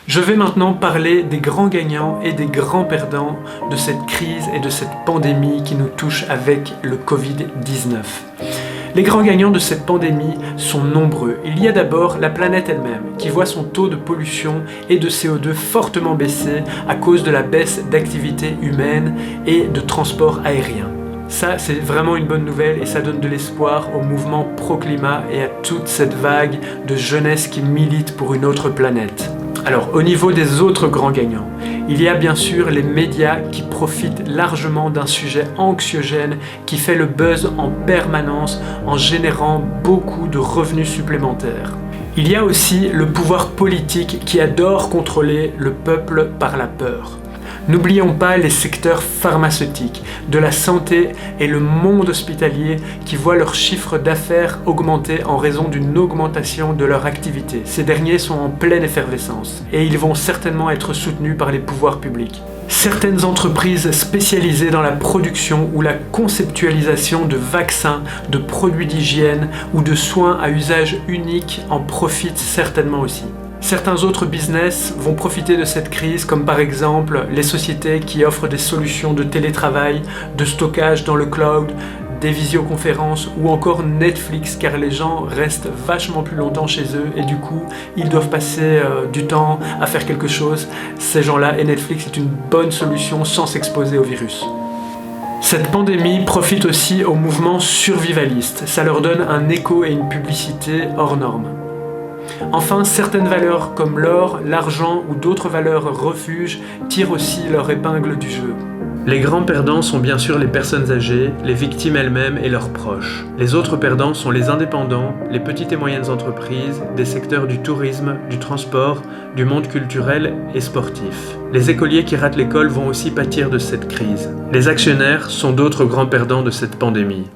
Je vais maintenant parler des grands gagnants et des grands perdants de cette crise et de cette pandémie qui nous touche avec le Covid-19. Les grands gagnants de cette pandémie sont nombreux. Il y a d'abord la planète elle-même, qui voit son taux de pollution et de CO2 fortement baisser à cause de la baisse d'activité humaine et de transport aérien. Ça, c'est vraiment une bonne nouvelle et ça donne de l'espoir au mouvement pro-climat et à toute cette vague de jeunesse qui milite pour une autre planète. Alors, au niveau des autres grands gagnants, il y a bien sûr les médias qui profitent largement d'un sujet anxiogène qui fait le buzz en permanence en générant beaucoup de revenus supplémentaires. Il y a aussi le pouvoir politique qui adore contrôler le peuple par la peur. N'oublions pas les secteurs pharmaceutiques, de la santé et le monde hospitalier qui voient leur chiffre d'affaires augmenter en raison d'une augmentation de leur activité. Ces derniers sont en pleine effervescence et ils vont certainement être soutenus par les pouvoirs publics. Certaines entreprises spécialisées dans la production ou la conceptualisation de vaccins, de produits d'hygiène ou de soins à usage unique en profitent certainement aussi. Certains autres business vont profiter de cette crise, comme par exemple les sociétés qui offrent des solutions de télétravail, de stockage dans le cloud, des visioconférences ou encore Netflix, car les gens restent vachement plus longtemps chez eux et du coup ils doivent passer du temps à faire quelque chose. Ces gens-là, et Netflix est une bonne solution sans s'exposer au virus. Cette pandémie profite aussi au mouvement survivaliste. Ça leur donne un écho et une publicité hors normes. Enfin, certaines valeurs comme l'or, l'argent ou d'autres valeurs refuges tirent aussi leur épingle du jeu. Les grands perdants sont bien sûr les personnes âgées, les victimes elles-mêmes et leurs proches. Les autres perdants sont les indépendants, les petites et moyennes entreprises, des secteurs du tourisme, du transport, du monde culturel et sportif. Les écoliers qui ratent l'école vont aussi pâtir de cette crise. Les actionnaires sont d'autres grands perdants de cette pandémie.